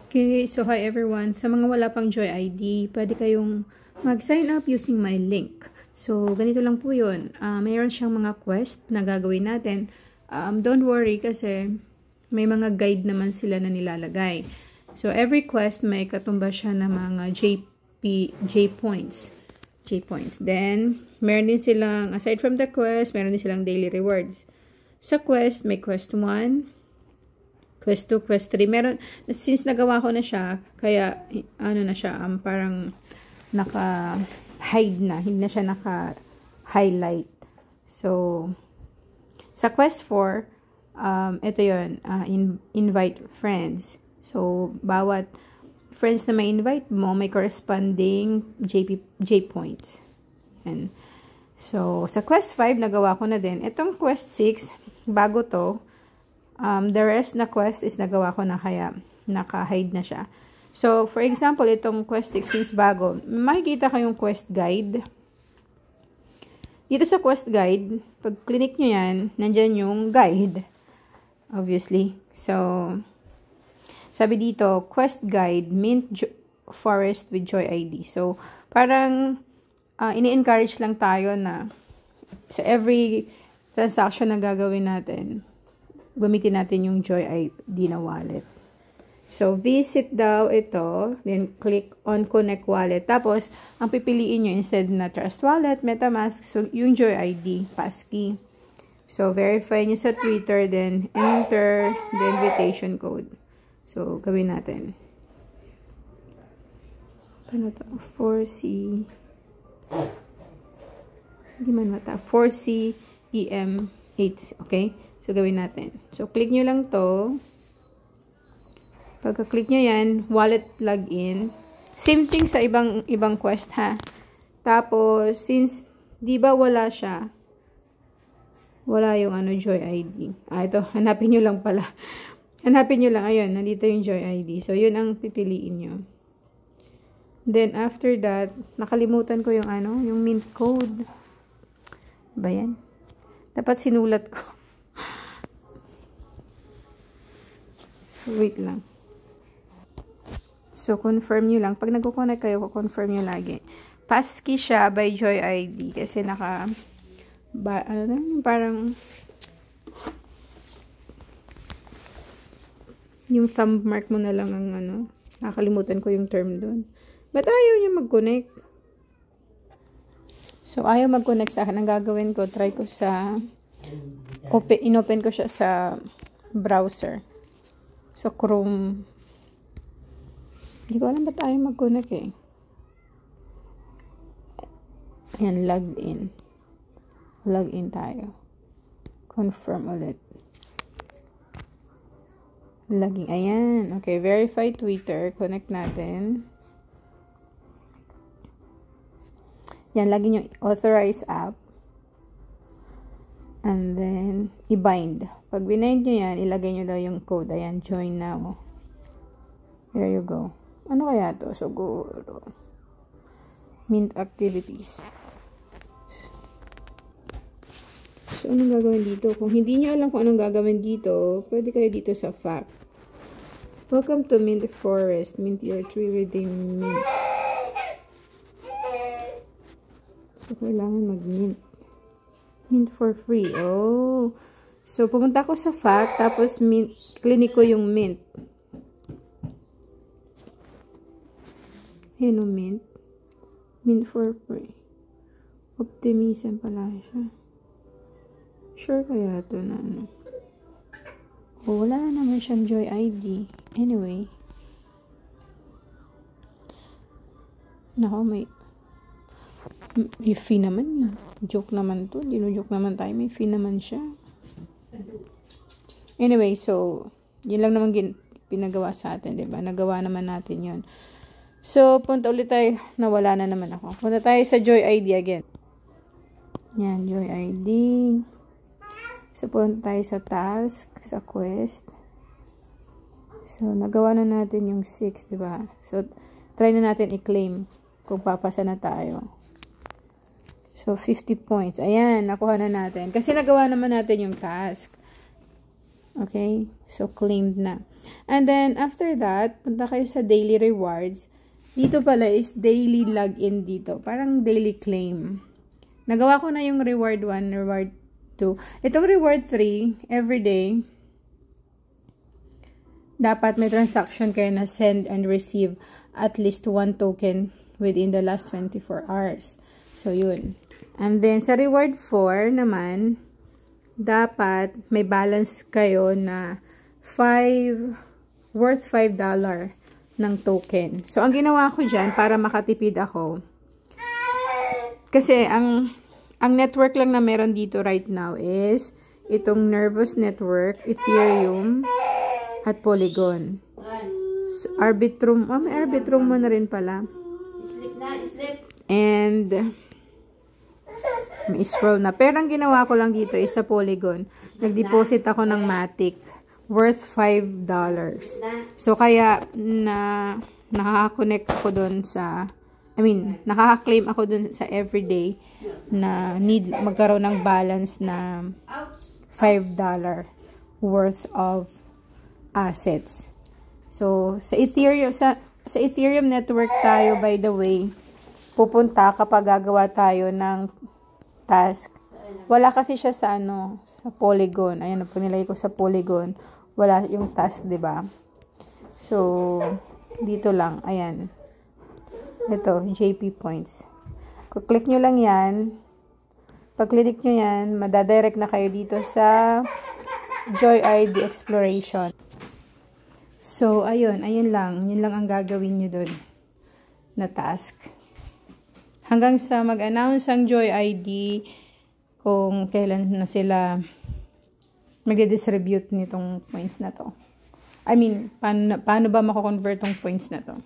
Okay, so hi everyone. Sa mga wala pang Joy ID, pwede kayong mag-sign up using my link. So, ganito lang po yun. Mayroon siyang mga quest na gagawin natin. Don't worry kasi may mga guide naman sila na nilalagay. So, every quest may katumba siya ng mga J points. Then, meron din silang, aside from the quest, meron din silang daily rewards. Sa quest, may quest 1, Quest 2, Quest 3. Meron, since nagawa ko na siya, kaya, ano na siya, parang naka-hide na. Hindi na siya naka-highlight. So, sa Quest 4, ito yun, invite friends. So, bawat friends na may invite mo, may corresponding J points. And, so, sa Quest 5, nagawa ko na din. Itong Quest 6, bago to, the rest na quest is nagawa ko na kaya naka-hide na siya. So, for example, itong quest 6 since bago, makikita kayong quest guide. Dito sa quest guide, pag click nyo yan, nandyan yung guide. Obviously. So, sabi dito, quest guide, mint forest with Joy ID. So, parang ini-encourage lang tayo na sa every transaction na gagawin natin, gamitin natin yung Joy ID na wallet. So, visit daw ito. Then, click on Connect Wallet. Tapos, ang pipiliin nyo instead na Trust Wallet, MetaMask, so yung Joy ID, passkey. So, verify nyo sa Twitter, then enter the invitation code. So, gawin natin. Paano ito? 4C. Hindi man mata. 4C EM8. Okay? So, gawin natin. So, click nyo lang to. Pagka-click nyo yan, wallet login. Same thing sa ibang quest, ha. Tapos, since, di ba wala siya, wala yung Joy ID. Ito, hanapin nyo lang pala. Hanapin nyo lang, ayun, nandito yung Joy ID. So, yun ang pipiliin nyo. Then, after that, nakalimutan ko yung yung mint code. Ba yan? Dapat sinulat ko. Wait lang. So, confirm nyo lang. Pag nagko-connect kayo, confirm nyo lagi. Passkey siya by Joy ID. Kasi parang yung thumb mark mo na lang ang nakalimutan ko yung term doon. Ba't ayaw niya mag-connect? So, ayaw mag-connect sa akin. Ang gagawin ko, try ko sa inopen ko siya sa browser. So, Chrome. Hindi ko alam ba't ayaw mag-connect eh. Ayan, logged in. Login tayo. Confirm ulit. Login. Ayan. Okay, verify Twitter. Connect natin. Yan, lagin yung authorized app. And then, i-bind. Pag bind nyo yan, ilagay nyo daw yung code. Ayan, join now. There you go. Ano kaya to? Siguro. Mint activities. So, anong gagawin dito? Kung hindi nyo alam kung anong gagawin dito, pwede kayo dito sa fact. Welcome to Mint Forest. Mint your tree redeem mint. So, kailangan mag-mint. Mint for free. Oh. So, pumunta ko sa fact, tapos clinic ko yung mint. Ayan o, mint. Mint for free. Optimism pala siya. Sure kaya ito na Oh, wala naman siyang Joy ID. Anyway. Nako, may fee naman. Joke naman to. Dino-joke naman tayo. May fee naman siya. Anyway, so, yun lang naman pinagawa sa atin, diba? Nagawa naman natin yun. So, punta ulit tayo. Nawala na naman ako. Punta tayo sa Joy ID again. Yan, Joy ID. So, punta tayo sa task, sa quest. So, nagawa na natin yung 6, diba? So, try na natin i-claim kung papasa na tayo. So, 50 points. Ayan, nakuha na natin. Kasi nagawa naman natin yung task. Okay? So, claimed na. And then, after that, punta kayo sa daily rewards. Dito pala is daily login dito. Parang daily claim. Nagawa ko na yung reward 1, reward 2. Itong reward 3, everyday, dapat may transaction kayo na send and receive at least 1 token within the last 24 hours. So, yun. And then, sa reward 4 naman, dapat may balance kayo na worth $5 ng token. So, ang ginawa ko dyan, para makatipid ako, kasi ang network lang na meron dito right now is itong Nervous Network, Ethereum, at Polygon. So, Arbitrum, may Arbitrum mo na rin pala. And may scroll na. Pero ang ginawa ko lang dito is sa Polygon. Nag-deposit ako ng Matic worth $5. So, kaya nakaka-connect ako dun sa, nakaka-claim ako dun sa everyday na need magkaroon ng balance na $5 worth of assets. So, sa Ethereum network tayo, by the way, pupunta kapag gagawa tayo ng task. Wala kasi siya sa sa Polygon. Ayan, pag nilagay ko sa Polygon, wala yung task, 'di ba? So, dito lang, ayan. Ito, JP points. Kung-click nyo lang 'yan. Pag-click nyo 'yan, madadirect na kayo dito sa JoyID Exploration. So, ayun lang. Yun lang ang gagawin nyo doon na task. Hanggang sa mag-announce ang JoyID kung kailan na sila mag-distribute nitong points na to. Paano ba mako-convert tong points na to?